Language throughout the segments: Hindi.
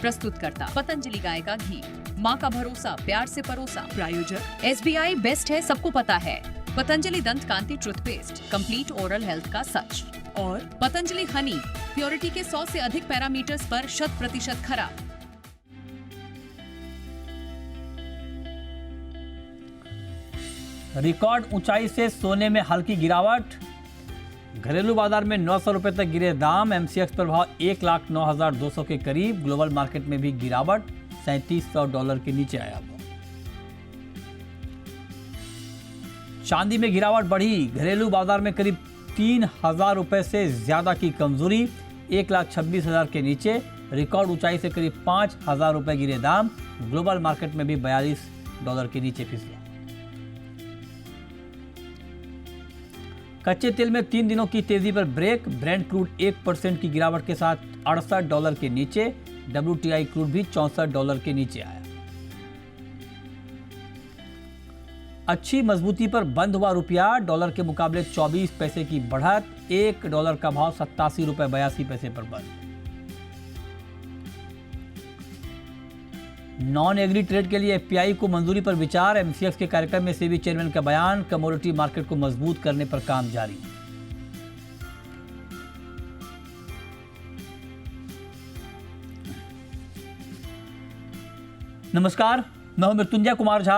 प्रस्तुतकर्ता पतंजलि गाय का घी, माँ का भरोसा, प्यार से परोसा। प्रायोजक SBI बेस्ट है, सबको पता है। पतंजलि दंत कांति टूथपेस्ट, कंप्लीट ओरल हेल्थ का सच। और पतंजलि हनी, प्योरिटी के 100 से अधिक पैरामीटर्स पर 100% खरा। रिकॉर्ड ऊंचाई से सोने में हल्की गिरावट। घरेलू बाजार में 900 रुपए तक गिरे दाम। MCX प्रभाव 1,09,200 के करीब। ग्लोबल मार्केट में भी गिरावट, $3700 के नीचे आया। चांदी में गिरावट बढ़ी। घरेलू बाजार में करीब 3,000 रुपए से ज्यादा की कमजोरी, 1,26,000 के नीचे। रिकॉर्ड ऊंचाई से करीब 5,000 रुपए गिरे दाम। ग्लोबल मार्केट में भी $42 के नीचे फिसला। कच्चे तेल में 3 दिनों की तेजी पर ब्रेक। ब्रेंट क्रूड 1% की गिरावट के साथ $68 के नीचे। WTI क्रूड भी $64 के नीचे आया। अच्छी मजबूती पर बंद हुआ रुपया। डॉलर के मुकाबले 24 पैसे की बढ़त। $1 का भाव ₹87.82 पर बंद। नॉन एग्री ट्रेड के लिए FPI को मंजूरी पर विचार। MCX के कार्यक्रम में सेबी चेयरमैन का बयान। कमोडिटी मार्केट को मजबूत करने पर काम जारी। नमस्कार, मैं हूं मृत्युंजय कुमार झा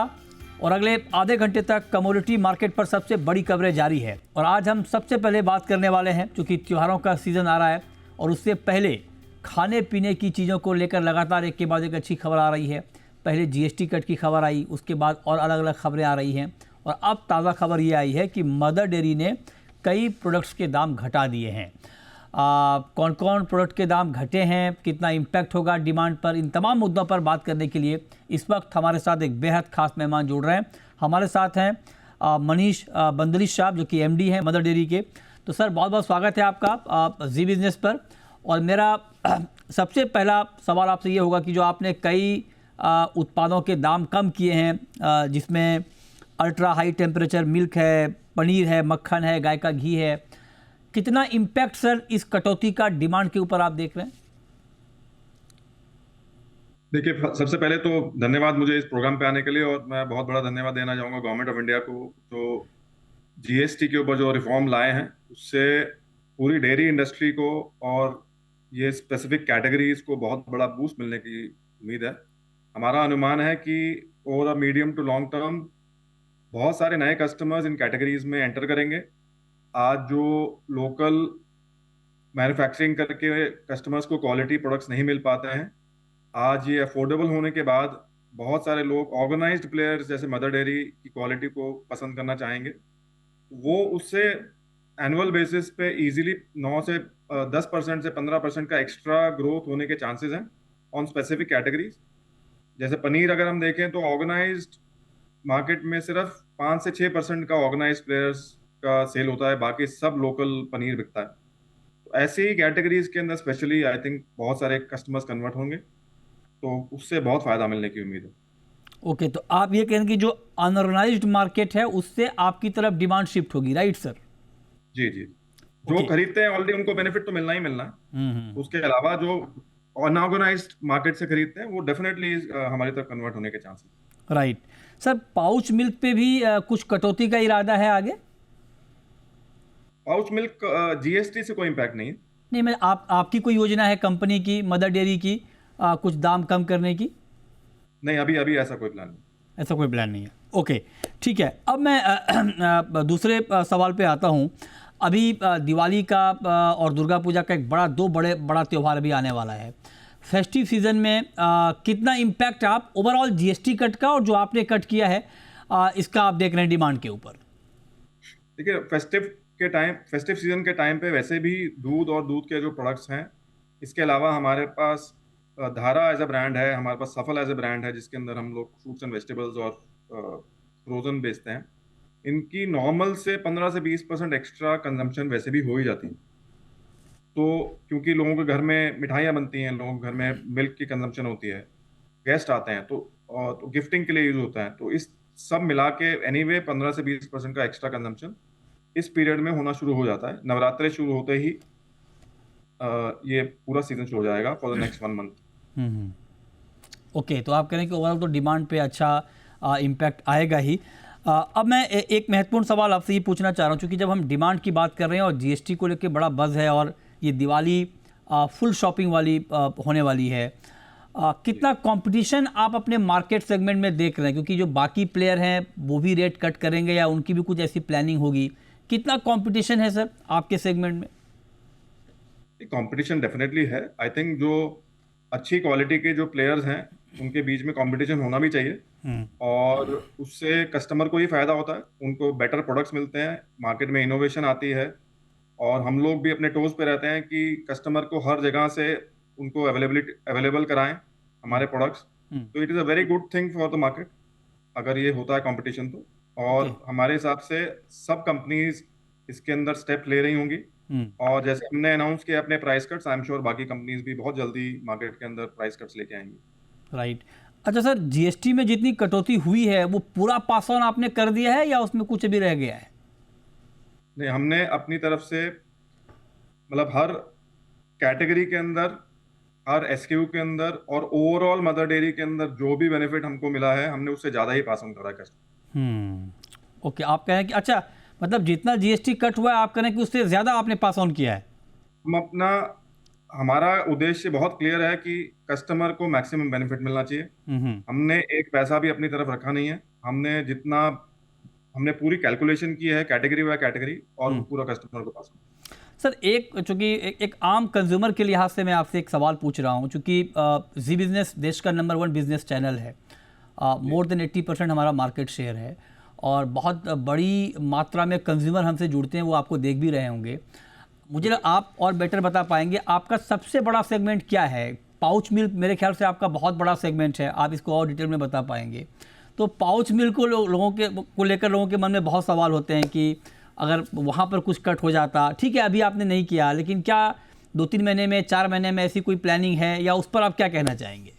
और अगले आधे घंटे तक कमोडिटी मार्केट पर सबसे बड़ी खबरें जारी है। और आज हम सबसे पहले बात करने वाले हैं, क्योंकि त्योहारों का सीजन आ रहा है और उससे पहले खाने पीने की चीज़ों को लेकर लगातार एक के बाद एक अच्छी खबर आ रही है। पहले GST कट की खबर आई, उसके बाद और अलग अलग खबरें आ रही हैं और अब ताज़ा खबर ये आई है कि मदर डेयरी ने कई प्रोडक्ट्स के दाम घटा दिए हैं। कौन कौन प्रोडक्ट के दाम घटे हैं, कितना इम्पैक्ट होगा डिमांड पर, इन तमाम मुद्दों पर बात करने के लिए इस वक्त हमारे साथ एक बेहद खास मेहमान जुड़ रहे हैं। हमारे साथ हैं मनीष बंदलिश साहब, जो कि MD हैं मदर डेयरी के। तो सर, बहुत बहुत स्वागत है आपका जी बिजनेस पर। और मेरा सबसे पहला सवाल आपसे ये होगा कि जो आपने कई उत्पादों के दाम कम किए हैं, जिसमें अल्ट्रा हाई टेम्परेचर मिल्क है, पनीर है, मक्खन है, गाय का घी है, कितना इम्पैक्ट सर इस कटौती का डिमांड के ऊपर आप देख रहे हैं? देखिए, सबसे पहले तो धन्यवाद मुझे इस प्रोग्राम पे आने के लिए, और मैं बहुत बड़ा धन्यवाद देना चाहूँगा गवर्नमेंट ऑफ इंडिया को, जो GST के ऊपर जो रिफॉर्म लाए हैं उससे पूरी डेयरी इंडस्ट्री को और ये स्पेसिफिक कैटेगरीज को बहुत बड़ा बूस्ट मिलने की उम्मीद है। हमारा अनुमान है कि over a medium to long term बहुत सारे नए कस्टमर्स इन कैटेगरीज में एंटर करेंगे। आज जो लोकल मैन्युफैक्चरिंग करके कस्टमर्स को क्वालिटी प्रोडक्ट्स नहीं मिल पाते हैं, आज ये अफोर्डेबल होने के बाद बहुत सारे लोग ऑर्गेनाइज्ड प्लेयर्स जैसे मदर डेयरी की क्वालिटी को पसंद करना चाहेंगे। वो उससे एनुअल बेसिस पे इजीली 9 से 10% से 15% का एक्स्ट्रा ग्रोथ होने के चांसेस हैं ऑन स्पेसिफिक कैटेगरीज। जैसे पनीर अगर हम देखें तो ऑर्गेनाइज्ड मार्केट में सिर्फ 5 से 6% का ऑर्गेनाइज्ड प्लेयर्स का सेल होता है, बाकी सब लोकल पनीर बिकता है। तो ऐसे ही कैटेगरीज के अंदर स्पेशली आई थिंक बहुत सारे कस्टमर्स कन्वर्ट होंगे, तो उससे बहुत फायदा मिलने की उम्मीद है। ओके, तो आप ये कह रहे हैं कि जो अनऑर्गेनाइज्ड मार्केट है उससे आपकी तरफ डिमांड शिफ्ट होगी, राइट सर? जी जी, जो खरीदते हैं ऑलरेडी उनको बेनिफिट तो मिलना ही मिलना है। उसके अलावा जो अनऑर्गेनाइज्ड मार्केट से खरीदते हैं वो डेफिनेटली हमारी तरफ कन्वर्ट होने के chances. Right sir, pouch milk पे भी कुछ कटौती का इरादा है आगे? पाउच मिल्क GST से कोई इम्पैक्ट नहीं है। नहीं, मैं आपकी कोई योजना है कंपनी की, मदर डेयरी की, कुछ दाम कम करने की? नहीं, अभी ऐसा कोई प्लान नहीं। ऐसा कोई प्लान नहीं है। ओके, ठीक है। अब मैं दूसरे सवाल पे आता हूँ। अभी दिवाली का और दुर्गा पूजा का एक बड़ा त्यौहार अभी आने वाला है। फेस्टिव सीजन में कितना इम्पैक्ट आप ओवरऑल GST कट का और जो आपने कट किया है इसका आप देख रहे हैं डिमांड के ऊपर? देखिए, फेस्टिव सीजन के टाइम पे वैसे भी दूध और दूध के जो प्रोडक्ट्स हैं, इसके अलावा हमारे पास धारा एज अ ब्रांड है, हमारे पास सफल एज अ ब्रांड है, जिसके अंदर हम लोग फ्रूट्स एंड वेजिटेबल्स और फ्रोजन बेचते हैं। इनकी नॉर्मल से 15 से 20% एक्स्ट्रा कंजम्पशन वैसे भी हो ही जाती है। तो क्योंकि लोगों के घर में मिठाइयाँ बनती हैं, लोगों के घर में मिल्क की कंजम्पशन होती है, गेस्ट आते हैं तो गिफ्टिंग के लिए यूज होता है, तो इस सब मिला के एनीवे 15 से 20% का एक्स्ट्रा कंजम्पशन इस पीरियड में होना शुरू हो जाता है। नवरात्रे शुरू होते ही ये पूरा सीजन शुरू हो जाएगा for the next 1 month. Okay, तो आप कह रहे हैं कि ओवरऑल तो डिमांड पे अच्छा इम्पैक्ट आएगा ही। अब मैं एक महत्वपूर्ण सवाल आपसे ये पूछना चाह रहा हूँ, क्योंकि जब हम डिमांड की बात कर रहे हैं और जीएसटी को लेकर बड़ा बज़ है और ये दिवाली फुल शॉपिंग वाली होने वाली है, कितना कंपटीशन आप अपने मार्केट सेगमेंट में देख रहे हैं? क्योंकि जो बाकी प्लेयर हैं वो भी रेट कट करेंगे या उनकी भी कुछ ऐसी प्लानिंग होगी, कितना कंपटीशन है सर आपके सेगमेंट में? कंपटीशन डेफिनेटली है। आई थिंक जो अच्छी क्वालिटी के जो प्लेयर्स हैं उनके बीच में कंपटीशन होना भी चाहिए, और उससे कस्टमर को ही फायदा होता है, उनको बेटर प्रोडक्ट्स मिलते हैं, मार्केट में इनोवेशन आती है, और हम लोग भी अपने टोज पे रहते हैं कि कस्टमर को हर जगह से उनको अवेलेबल कराएं हमारे प्रोडक्ट्स। तो it is a very good thing for the market अगर ये होता है कंपटीशन तो। और हमारे हिसाब से सब कंपनीज इसके अंदर स्टेप ले रही होंगी, और जैसे हमने अनाउंस किया अपने price cuts, I am sure बाकी कंपनीज भी बहुत जल्दी मार्केट के अंदर प्राइस कट्स लेके आएंगी। राइट। अच्छा सर, जीएसटी में जितनी कटौती हुई है वो पूरा पास ऑन आपने कर दिया है या उसमें कुछ भी रह गया है? नहीं, हमने अपनी तरफ से मतलब हर कैटेगरी के अंदर, हर एसक्यू के अंदर और ओवरऑल मदर डेयरी के अंदर जो भी बेनिफिट हमको मिला है हमने उससे ज़्यादा ही पास ऑन करा है कस्टमर। ओके, आप कह रहे हैं कि अच्छा मतलब जितना जीएसटी कट हुआ है आप कह रहे हैं कि उससे ज़्यादा आपने पास ऑन किया है? हमारा उद्देश्य बहुत क्लियर है कि कस्टमर को मैक्सिमम बेनिफिट मिलना चाहिए। हमने एक पैसा भी अपनी तरफ रखा नहीं है, हमने पूरी कैलकुलेशन की है कैटेगरी बाय कैटेगरी, और वो पूरा कस्टमर को पास। सर चूंकि एक आम कंज्यूमर के लिहाज से मैं आपसे एक सवाल पूछ रहा हूँ, चूंकि जी बिजनेस देश का नंबर 1 बिजनेस चैनल है, मोर देन 80% हमारा मार्केट शेयर है, और बहुत बड़ी मात्रा में कंज्यूमर हमसे जुड़ते हैं, वो आपको देख भी रहे होंगे। मुझे आप और बेटर बता पाएंगे आपका सबसे बड़ा सेगमेंट क्या है? पाउच मिल्क मेरे ख्याल से आपका बहुत बड़ा सेगमेंट है, आप इसको और डिटेल में बता पाएंगे? तो पाउच मिल्क को लेकर लोगों के मन में बहुत सवाल होते हैं कि अगर वहाँ पर कुछ कट हो जाता, ठीक है अभी आपने नहीं किया, लेकिन क्या 2-3 महीने में, 4 महीने में ऐसी कोई प्लानिंग है, या उस पर आप क्या कहना चाहेंगे?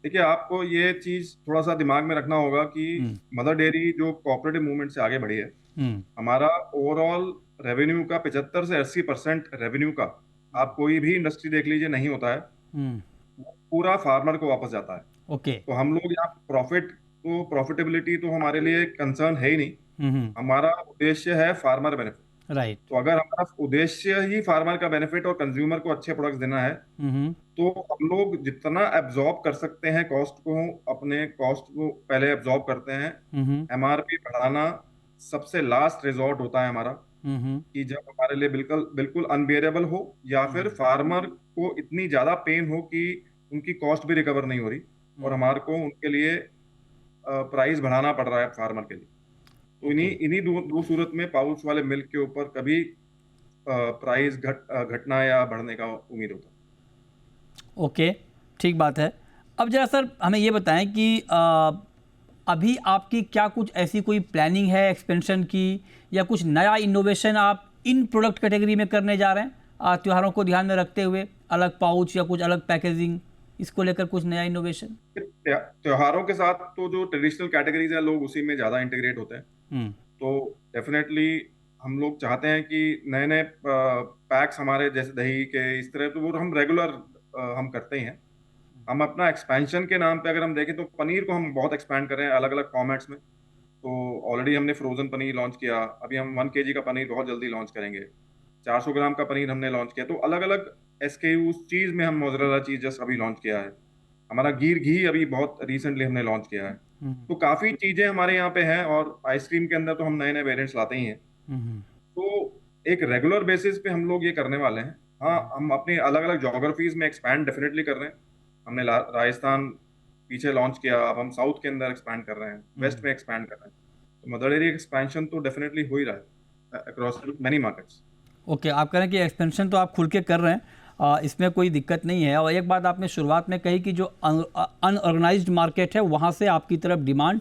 देखिए, आपको ये चीज थोड़ा सा दिमाग में रखना होगा कि मदर डेयरी जो कोऑपरेटिव मूवमेंट से आगे बढ़ी है, हमारा ओवरऑल रेवेन्यू का 75 से 80% रेवेन्यू का, आप कोई भी इंडस्ट्री देख लीजिए, नहीं होता है, पूरा फार्मर को वापस जाता है। ओके। तो हम लोग यहाँ प्रॉफिटेबिलिटी तो हमारे लिए कंसर्न है ही नहीं, हमारा उद्देश्य है फार्मर बेनिफिट। राइट। तो अगर हमारा उद्देश्य ही फार्मर का बेनिफिट और कंज्यूमर को अच्छे प्रोडक्ट्स देना है, तो हम लोग जितना एब्जॉर्ब कर सकते हैं कॉस्ट को, अपने कॉस्ट को पहले एब्जॉर्ब करते हैं। एमआरपी बढ़ाना सबसे लास्ट रिजॉर्ट होता है हमारा, कि जब हमारे लिए बिल्कुल अनबियरेबल हो, या फिर फार्मर को इतनी ज्यादा पेन हो कि उनकी कॉस्ट भी रिकवर नहीं हो रही और हमारे को उनके लिए प्राइस बढ़ाना पड़ रहा है फार्मर के लिए। तो इन्हीं दो सूरत में पाउच वाले मिल्क के ऊपर कभी प्राइस घटना या बढ़ने का उम्मीद होता है। ओके, ठीक बात है। अब जरा सर हमें ये बताएं कि अभी आपकी क्या कुछ ऐसी कोई प्लानिंग है एक्सपेंशन की, या कुछ नया इनोवेशन आप इन प्रोडक्ट कैटेगरी में करने जा रहे हैं त्योहारों को ध्यान में रखते हुए? अलग पाउच या कुछ अलग पैकेजिंग, इसको लेकर कुछ नया इनोवेशन? त्योहारों के साथ तो जो ट्रेडिशनल कैटेगरीज है लोग उसी में ज्यादा इंटीग्रेट होते हैं, तो डेफिनेटली हम लोग चाहते हैं कि नए नए पैक्स हमारे जैसे दही के इस तरह, तो वो हम रेगुलर हम करते ही हैं। हम अपना एक्सपेंशन के नाम पे अगर हम देखें तो पनीर को हम बहुत एक्सपैंड कर रहे हैं अलग अलग फॉर्मेट्स में। तो ऑलरेडी हमने फ्रोजन पनीर लॉन्च किया, अभी हम 1 kg का पनीर बहुत जल्दी लॉन्च करेंगे, 400 ग्राम का पनीर हमने लॉन्च किया। तो अलग अलग SKU चीज में हम मोज़रेला चीज जस्ट अभी लॉन्च किया है, हमारा गिर घी अभी बहुत रिसेंटली हमने लॉन्च किया है। तो काफी चीजें हमारे यहाँ पे हैं, और आइसक्रीम के अंदर तो हम नए नए वेरिएंट्स लाते ही हैं। तो एक रेगुलर बेसिस पे हम लोग ये करने वाले हैं। हाँ, हम अपनी अलग अलग ज्योग्राफीज में एक्सपैंड डेफिनेटली कर रहे हैं। हमने राजस्थान पीछे लॉन्च किया, अब हम साउथ के अंदर एक्सपैंड कर रहे हैं, वेस्ट में एक्सपैंड कर रहे हैं। तो मदर डेयरी एक्सपेंशन तो डेफिनेटली हो ही रहा है अक्रॉस मेनी मार्केट्स। ओके, आप कह रहे हैं कि एक्सपेंशन तो आप खुल के कर रहे हैं, इसमें कोई दिक्कत नहीं है। और एक बात आपने शुरुआत में कही कि जो अनऑर्गेनाइज्ड मार्केट है वहाँ से आपकी तरफ डिमांड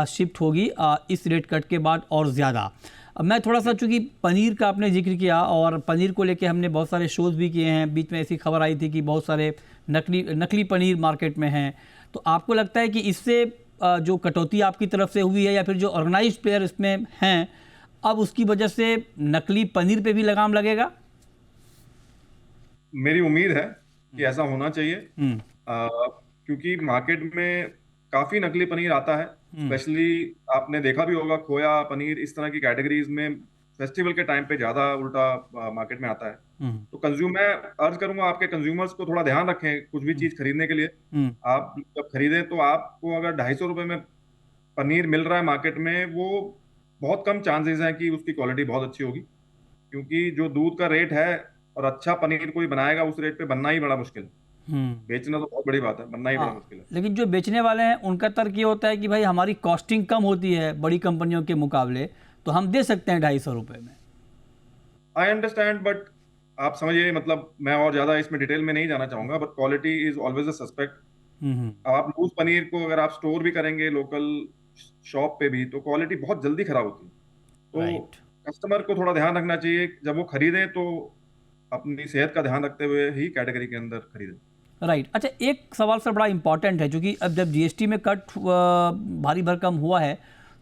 शिफ्ट होगी इस रेट कट के बाद और ज़्यादा। मैं थोड़ा सा, चूँकि पनीर का आपने जिक्र किया और पनीर को लेके हमने बहुत सारे शोज़ भी किए हैं, बीच में ऐसी खबर आई थी कि बहुत सारे नकली पनीर मार्केट में हैं, तो आपको लगता है कि इससे जो कटौती आपकी तरफ से हुई है, या फिर जो ऑर्गेनाइज्ड प्लेयर इसमें हैं, अब उसकी वजह से नकली पनीर पे भी लगाम लगेगा? मेरी उम्मीद है कि ऐसा होना चाहिए। क्योंकि मार्केट में काफी नकली पनीर आता है। स्पेशली आपने देखा भी होगा, खोया पनीर इस तरह की कैटेगरीज में फेस्टिवल के टाइम पे ज्यादा उल्टा मार्केट में आता है। तो मैं अर्ज करूंगा आपके कंज्यूमर्स को थोड़ा ध्यान रखें कुछ भी चीज खरीदने के लिए। आप जब खरीदें तो आपको अगर 250 रुपए में पनीर मिल रहा है मार्केट में, वो बहुत कम चांसेस हैं कि उसकी क्वालिटी बहुत अच्छी होगी, क्योंकि जो दूध का रेट है और अच्छा पनीर कोई बनाएगा उस रेट पे बनना ही बड़ा मुश्किल है। बेचना तो बहुत बड़ी बात है, बनना ही बड़ा मुश्किल है। लेकिन जो बेचने वाले हैं उनका तर्क ये होता है कि भाई हमारी कॉस्टिंग कम होती है बड़ी कंपनियों के मुकाबले, तो हम दे सकते हैं 250 रुपए में। आई अंडरस्टैंड, बट आप समझिए, मतलब मैं और ज्यादा इसमें डिटेल में नहीं जाना चाहूंगा, but quality is always a suspect. आप लूज पनीर को अगर आप स्टोर भी करेंगे लोकल शॉप पे भी, तो क्वालिटी बहुत जल्दी खराब होती है। तो राइट, कस्टमर को थोड़ा ध्यान रखना चाहिए जब वो खरीदें, तो अपनी सेहत का ध्यान रखते हुए ही कैटेगरी के अंदर खरीदें। राइट। अच्छा, एक सवाल सर बड़ा इंपॉर्टेंट है, क्योंकि अब जब जीएसटी में कट भारी भरकम हुआ है,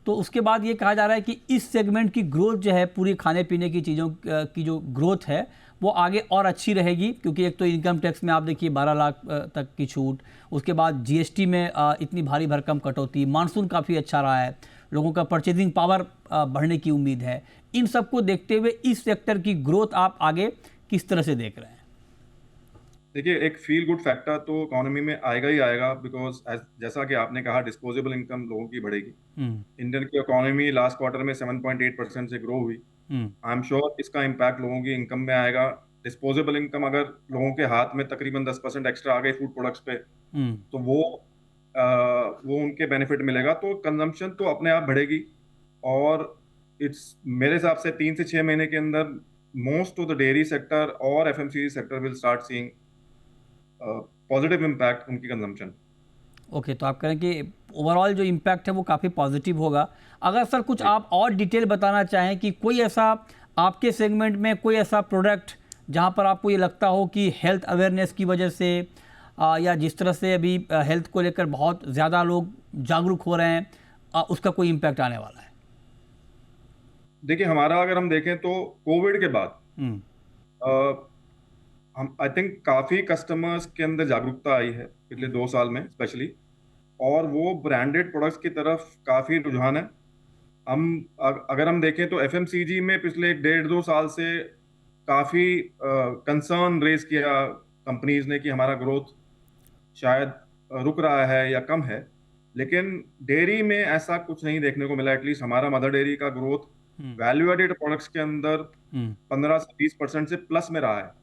तो उसके बाद ये कहा जा रहा है कि इस सेगमेंट की ग्रोथ जो है, पूरी खाने पीने की चीज़ों की जो ग्रोथ है वो आगे और अच्छी रहेगी, क्योंकि एक तो इनकम टैक्स में आप देखिए 12 लाख तक की छूट, उसके बाद जीएसटी में इतनी भारी भरकम कटौती, मानसून काफ़ी अच्छा रहा है, लोगों का परचेजिंग पावर बढ़ने की उम्मीद है। इन सबको देखते हुए इस सेक्टर की ग्रोथ आप आगे किस तरह से देख रहे हैं? देखिए, एक फील गुड फैक्टर तो इकोनॉमी में आएगा ही आएगा, बिकॉज जैसा कि आपने कहा, डिस्पोजेबल इनकम लोगों की बढ़ेगी। इंडियन की इकोनॉमी लास्ट क्वार्टर में 7.8% से ग्रो हुई। आई एम श्योर इसका इम्पैक्ट लोगों की इनकम में आएगा। डिस्पोजेबल इनकम अगर लोगों के हाथ में तकरीबन 10% एक्स्ट्रा आ गई फूड प्रोडक्ट्स पे, तो वो उनके बेनिफिट मिलेगा, तो कंजम्पशन तो अपने आप बढ़ेगी। और इट्स मेरे हिसाब से 3 से 6 महीने के अंदर most of the dairy sector और FMCG sector will start seeing positive impact उनकी कंजम्पशन। ओके, तो आप कहें कि ओवरऑल जो इम्पैक्ट है वो काफ़ी पॉजिटिव होगा। अगर सर कुछ आप और डिटेल बताना चाहें कि कोई ऐसा आपके सेगमेंट में कोई ऐसा प्रोडक्ट जहां पर आपको ये लगता हो कि हेल्थ अवेयरनेस की वजह से या जिस तरह से अभी हेल्थ को लेकर बहुत ज़्यादा लोग जागरूक हो रहे हैं, उसका कोई इम्पैक्ट आने वाला है? देखिए, हमारा अगर हम देखें तो कोविड के बाद हम आई थिंक काफी कस्टमर्स के अंदर जागरूकता आई है पिछले 2 साल में स्पेशली, और वो ब्रांडेड प्रोडक्ट्स की तरफ काफी रुझान है। अगर हम देखें तो एफएमसीजी में पिछले 1.5-2 साल से काफी कंसर्न रेज किया कंपनीज ने कि हमारा ग्रोथ शायद रुक रहा है या कम है, लेकिन डेयरी में ऐसा कुछ नहीं देखने को मिला। एटलीस्ट हमारा मदर डेयरी का ग्रोथ वैल्यू एडेड प्रोडक्ट्स के अंदर 15 से 20% से प्लस में रहा है।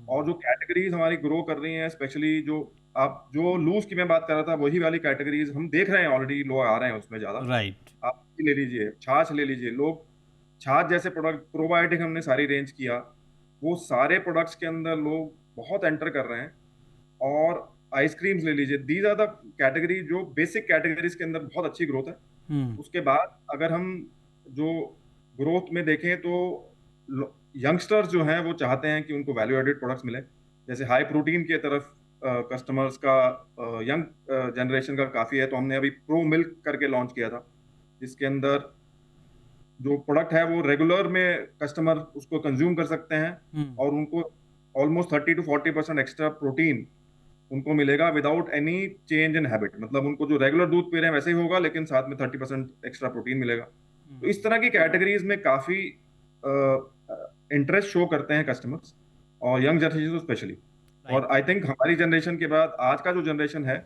और जो कैटेगरीज हमारी ग्रो कर रही हैं, स्पेशली जो लूज की मैं बात कर रहा था, वही वाली कैटेगरीज हम देख रहे हैं, ऑलरेडी लोग आ रहे हैं उसमें ज्यादा। राइट। आप ले लीजिए, छाछ ले लीजिए, लोग छाछ जैसे प्रोडक्ट, प्रोबायोटिक हमने सारी रेंज किया, वो सारे प्रोडक्ट्स के अंदर लोग बहुत एंटर कर रहे हैं। और आइसक्रीम्स ले लीजिए, दीज आर द कैटेगरी जो बेसिक कैटेगरीज के अंदर बहुत अच्छी ग्रोथ है। उसके बाद अगर हम जो ग्रोथ में देखें तो यंगस्टर्स जो हैं वो चाहते हैं कि उनको वैल्यू एडेड प्रोडक्ट्स मिले, जैसे हाई प्रोटीन की तरफ कस्टमर्स का यंग जनरेशन का काफी है। तो हमने अभी प्रो मिल्क करके लॉन्च किया था, जिसके अंदर जो प्रोडक्ट है वो रेगुलर में कस्टमर उसको कंज्यूम कर सकते हैं, और उनको ऑलमोस्ट 30 to 40% एक्स्ट्रा प्रोटीन उनको मिलेगा without any change in habit. मतलब उनको जो रेगुलर दूध पी रहे हैं वैसे ही होगा, लेकिन साथ में 30% एक्स्ट्रा प्रोटीन मिलेगा। तो इस तरह की कैटेगरीज में काफी इंटरेस्ट शो करते हैं कस्टमर्स, और यंग जनरेशन स्पेशली। और आई थिंक हमारी जनरेशन के बाद आज का जो जनरेशन है,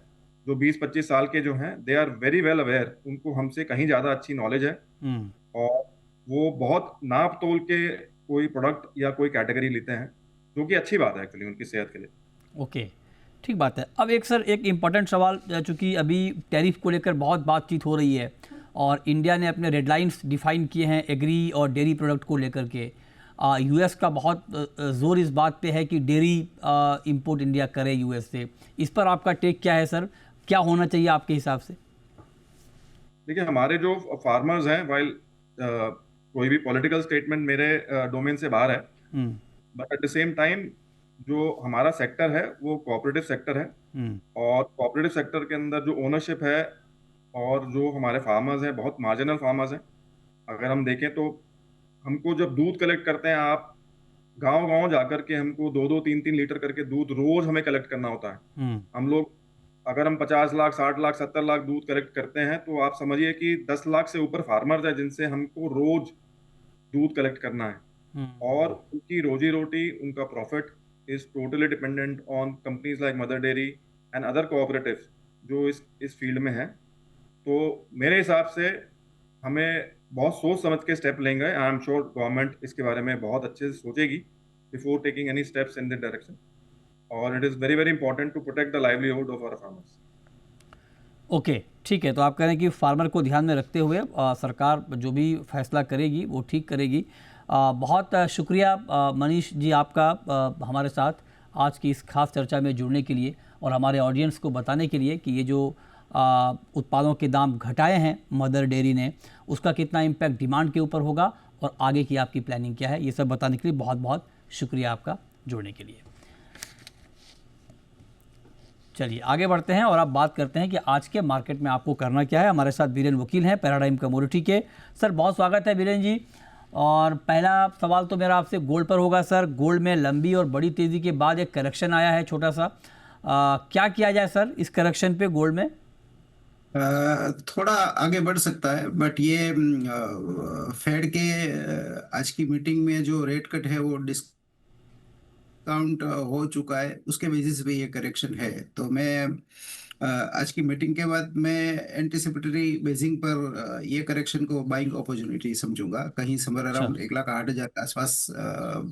जो 20-25 साल के जो हैं, they are very well aware, उनको हमसे कहीं ज्यादा अच्छी नॉलेज है, और वो बहुत नाप तोल के कोई प्रोडक्ट या कोई कैटेगरी लेते हैं, जो कि अच्छी बात है एक्चुअली उनकी सेहत के लिए। ओके, ठीक बात है। अब एक सर एक इम्पॉर्टेंट सवाल, चूँकि अभी टैरिफ को लेकर बहुत बातचीत हो रही है और इंडिया ने अपने रेडलाइंस डिफाइन किए हैं एग्री और डेयरी प्रोडक्ट को लेकर के। यूएस का बहुत ज़ोर इस बात पे है कि डेयरी इंपोर्ट इंडिया करे यूएस से। इस पर आपका टेक क्या है सर? क्या होना चाहिए आपके हिसाब से? देखिए, हमारे जो फार्मर्स हैं, वाइल कोई भी पॉलिटिकल स्टेटमेंट मेरे डोमेन से बाहर है, but at the same time जो हमारा सेक्टर है वो कोऑपरेटिव सेक्टर है, और कोऑपरेटिव सेक्टर के अंदर जो ओनरशिप है और जो हमारे फार्मर्स हैं बहुत मार्जिनल फार्मर्स हैं। अगर हम देखें तो हमको जब दूध कलेक्ट करते हैं, आप गांव-गांव जाकर के हमको 2-2 3-3 लीटर करके दूध रोज हमें कलेक्ट करना होता है। हम लोग अगर हम 50 लाख, 60 लाख, 70 लाख दूध कलेक्ट करते हैं तो आप समझिए कि 10 लाख से ऊपर फार्मर्स हैं जिनसे हमको रोज दूध कलेक्ट करना है, और उनकी रोजी रोटी, उनका profit is totally dependent on companies like mother dairy and other cooperatives जो इस फील्ड में है। तो मेरे हिसाब से हमें बहुत सोच समझ के स्टेप लेंगे। आई एम श्योर गवर्नमेंट इसके बारे में बहुत अच्छे से सोचेगी before taking any steps in this direction, और it is very very important to protect the livelihood of our farmers. Okay, ठीक है। तो आप कह रहे हैं कि फार्मर को ध्यान में रखते हुए सरकार जो भी फैसला करेगी वो ठीक करेगी। बहुत शुक्रिया मनीष जी आपका हमारे साथ आज की इस खास चर्चा में जुड़ने के लिए और हमारे ऑडियंस को बताने के लिए कि ये जो उत्पादों के दाम घटाए हैं मदर डेयरी ने, उसका कितना इम्पैक्ट डिमांड के ऊपर होगा और आगे की आपकी प्लानिंग क्या है, ये सब बताने के लिए बहुत बहुत शुक्रिया आपका जुड़ने के लिए। चलिए आगे बढ़ते हैं और अब बात करते हैं कि आज के मार्केट में आपको करना क्या है। हमारे साथ बीरेन वकील हैं पैराडाइम कमोडिटी के। सर बहुत स्वागत है बीरेन जी। और पहला सवाल तो मेरा आपसे गोल्ड पर होगा। सर गोल्ड में लंबी और बड़ी तेज़ी के बाद एक करेक्शन आया है छोटा सा, क्या किया जाए सर इस करेक्शन पे गोल्ड में? थोड़ा आगे बढ़ सकता है, बट ये फेड के आज की मीटिंग में जो रेट कट है वो डिस्काउंट हो चुका है, उसके बेसिस पे ये करेक्शन है। तो मैं आज की मीटिंग के बाद मैं एंटिसिपेटरी बेसिंग पर ये करेक्शन को बाइंग अपॉर्चुनिटी समझूंगा। कहीं समर अराउंड 1,08,000 के आसपास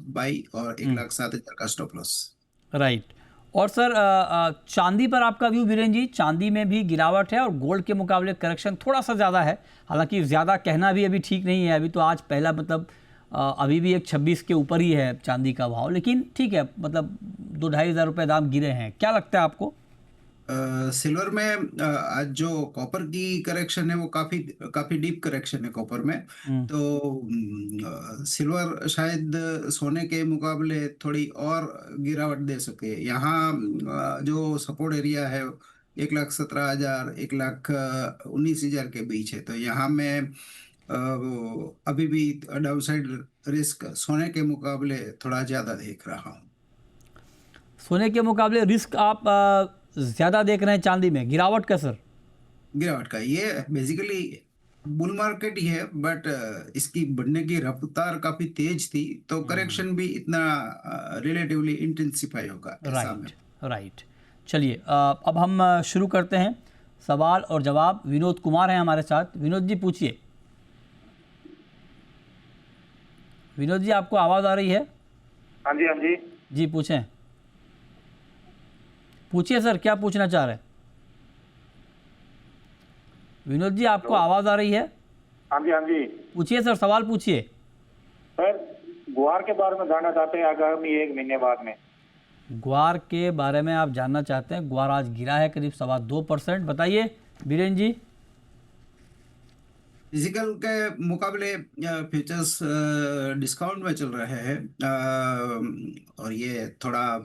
बाई और 1,07,000 का स्टॉप लॉस। राइट। और सर चांदी पर आपका व्यू बीरेन जी? चांदी में भी गिरावट है और गोल्ड के मुकाबले करेक्शन थोड़ा सा ज़्यादा है, हालांकि ज़्यादा कहना भी अभी ठीक नहीं है। अभी तो आज पहला मतलब अभी भी 1,26 के ऊपर ही है चांदी का भाव, लेकिन ठीक है, मतलब 2-2.5 हज़ार रुपये दाम गिरे हैं। क्या लगता है आपको? सिल्वर में आज जो कॉपर की करेक्शन है वो काफी डीप करेक्शन है कॉपर में। तो सिल्वर शायद सोने के मुकाबले थोड़ी और गिरावट दे सके। यहाँ जो सपोर्ट एरिया है 1,17,000 1,19,000 के बीच है। तो यहाँ में अभी भी डाउनसाइड रिस्क सोने के मुकाबले थोड़ा ज्यादा देख रहा हूँ। सोने के मुकाबले रिस्क आप ज़्यादा देख रहे हैं चांदी में? गिरावट का सर? गिरावट का ये बेसिकली बुल मार्केट ही है, बट इसकी बढ़ने की रफ्तार काफी तेज थी, तो करेक्शन भी इतना रिलेटिवली इंटेंसिफाई होगा। राइट। चलिए अब हम शुरू करते हैं सवाल और जवाब। विनोद कुमार हैं हमारे साथ। विनोद जी पूछिए। विनोद जी आपको आवाज़ आ रही है? हाँ जी, हाँ जी जी पूछें। पूछिए सर, क्या पूछना चाह रहे हैं? विनोद जी आपको आवाज आ रही है? हाँ जी, हाँ जी पूछिए सर, सवाल पूछिए। सर ग्वार के बारे में जानना चाहते हैं आगामी 1 महीने बाद में। ग्वार के बारे में आप जानना चाहते हैं? ग्वार आज गिरा है करीब 2.25%। बताइए बीरेन जी। फिजिकल के मुकाबले फ्यूचर्स डिस्काउंट में चल रहे हैं, और ये थोड़ा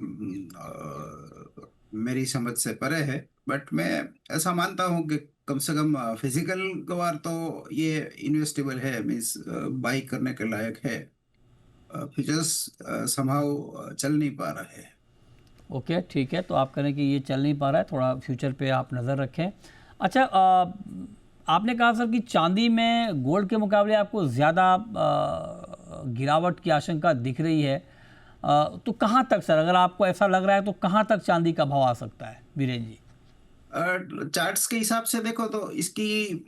मेरी समझ से परे है, बट मैं ऐसा मानता हूँ कि कम से कम फिजिकल ग्वार तो ये इन्वेस्टेबल है, मीन्स बाई करने के लायक है। फ्यूचर्स समहाउ चल नहीं पा रहे हैं। ओके, ठीक है। तो आप कहें कि ये चल नहीं पा रहा है, थोड़ा फ्यूचर पे आप नज़र रखें। अच्छा, आपने कहा सर कि चांदी में गोल्ड के मुकाबले आपको ज़्यादा गिरावट की आशंका दिख रही है, तो कहाँ तक सर, अगर आपको ऐसा लग रहा है तो कहाँ तक चांदी का भाव आ सकता है बीरेन जी? चार्ट्स के हिसाब से देखो तो इसकी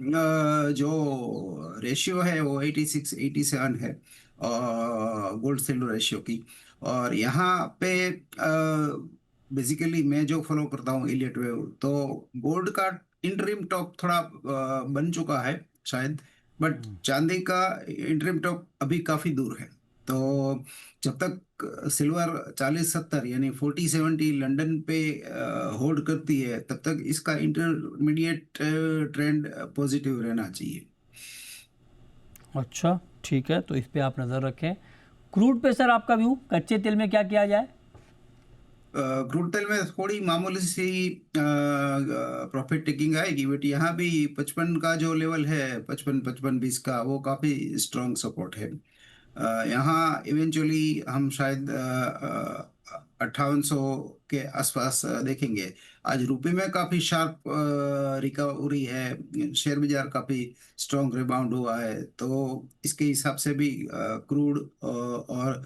जो रेशियो है वो 86-87 है, गोल्ड सिल्वर रेशियो की। और यहाँ पे बेसिकली मैं जो फॉलो करता हूँ इलियट वेव, तो गोल्ड का इंटरिम टॉप थोड़ा बन चुका है शायद, बट चांदी का इंटरिम टॉप अभी काफी दूर है। तो जब तक सिल्वर 40-70 यानी 40-70 लंदन पे होल्ड करती है, तब तक इसका इंटरमीडिएट ट्रेंड पॉजिटिव रहना चाहिए। अच्छा, ठीक है, तो इस पे आप नज़र रखें। क्रूड पे सर आपका व्यू? कच्चे तेल में क्या किया जाए? क्रूड तेल में थोड़ी मामूली सी प्रॉफिट टेकिंग आएगी, बट यहाँ भी 55 का जो लेवल है 55-20 का, वो काफ़ी स्ट्रॉन्ग सपोर्ट है। यहाँ इवेंचुअली हम शायद 5800 के आसपास देखेंगे। आज रुपये में काफी शार्प रिकवरी है, शेयर बाजार काफी स्ट्रॉन्ग रिबाउंड हुआ है, तो इसके हिसाब से भी क्रूड और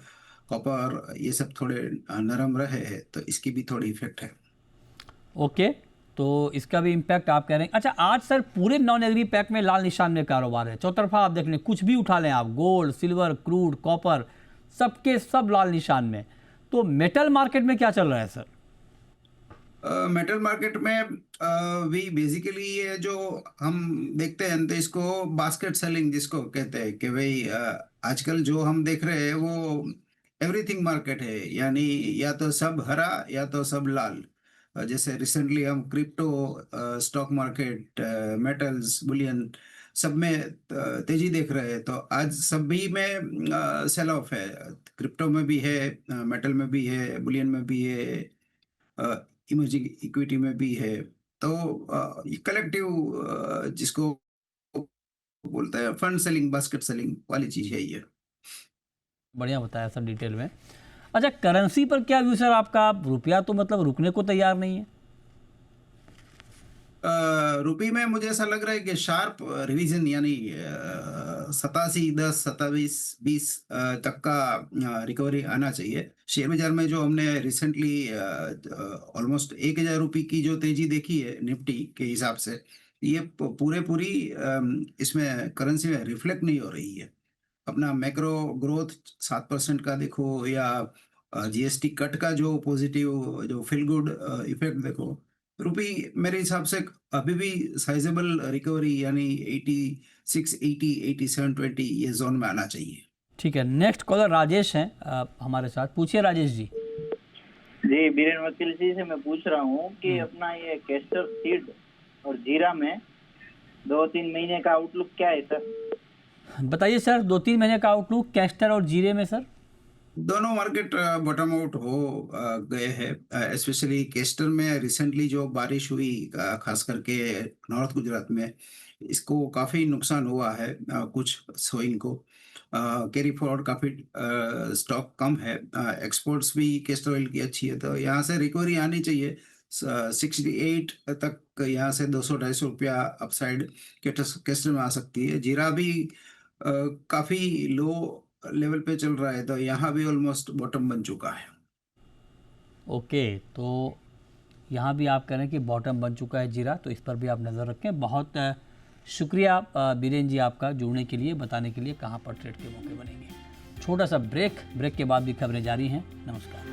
कॉपर ये सब थोड़े नरम रहे हैं, तो इसकी भी थोड़ी इफेक्ट है। ओके, तो इसका भी इम्पैक्ट आप कह रहे हैं। अच्छा, आज सर पूरे नॉन एग्री पैक में लाल निशान में कारोबार है, चौतरफा आप देख लें, कुछ भी उठा लें आप, गोल्ड, सिल्वर, क्रूड, कॉपर, सबके सब लाल निशान में। तो मेटल मार्केट में क्या चल रहा है सर? मेटल मार्केट में भी बेसिकली ये जो हम देखते हैं तो इसको बास्केट सेलिंग जिसको कहते हैं कि भाई आजकल जो हम देख रहे हैं वो एवरीथिंग मार्केट है, यानी या तो सब हरा या तो सब लाल। जैसे रिसेंटली हम crypto, stock market, metals, Boolean सब में तेजी देख रहे हैं, तो आज सभी में सेल ऑफ है। क्रिप्टो में भी है, मेटल में भी है, बुलियन में भी है, इमर्जिंग इक्विटी में भी है। तो कलेक्टिव जिसको बोलते हैं फंड सेलिंग, बास्केट सेलिंग वाली चीज है ये। बढ़िया बताया सर डिटेल में। अच्छा, करेंसी पर क्या व्यू सर आपका? रुपया तो मतलब रुकने को तैयार नहीं है। रुपये में मुझे ऐसा लग रहा है कि शार्प रिवीजन, यानी 87, 10, 27, 20 तक का रिकवरी आना चाहिए। शेयर बाजार में जो हमने रिसेंटली ऑलमोस्ट 1000 रुपये की जो तेजी देखी है निफ्टी के हिसाब से, ये पूरी इसमें करेंसी में रिफ्लेक्ट नहीं हो रही है। अपना मैक्रो ग्रोथ 7% का देखो, या जीएसटी कट का जो पॉजिटिव जो फील गुड इफेक्ट देखो, रुपी मेरे हिसाब से अभी भी साइजेबल रिकवरी, यानी 86, 80, 87, 20 ये जोन में आना चाहिए। ठीक है, नेक्स्ट कॉलर राजेश हैं हमारे साथ। पूछिए राजेश जी। जी, बीरेन वकील जी से मैं पूछ रहा हूँ कि अपना ये कैस्टर सीड और जीरा में 2-3 महीने का आउटलुक क्या है सर? बताइए सर, 2-3 महीने का आउटलुक कैस्टर और जीरे में सर। दोनों मार्केट बॉटम आउट हो गए हैं। स्पेशली केस्टर में रिसेंटली जो बारिश हुई, खास करके नॉर्थ गुजरात में, इसको काफ़ी नुकसान हुआ है कुछ सोइंग को। कैरी फॉरवर्ड काफ़ी स्टॉक कम है, एक्सपोर्ट्स भी केस्टर ऑयल की अच्छी है, तो यहाँ से रिकवरी आनी चाहिए। 68 तक यहाँ से 200-250 रुपया अपसाइड केस्टर में आ सकती है। जीरा भी काफ़ी लो लेवल पे चल रहा है, तो यहाँ भी ऑलमोस्ट बॉटम बन चुका है। ओके, तो यहाँ भी आप कह रहे हैं कि बॉटम बन चुका है जीरा, तो इस पर भी आप नज़र रखें। बहुत शुक्रिया बीरेन जी आपका जुड़ने के लिए, बताने के लिए कहाँ पर ट्रेड के मौके बनेंगे। छोटा सा ब्रेक के बाद भी खबरें जारी हैं। नमस्कार।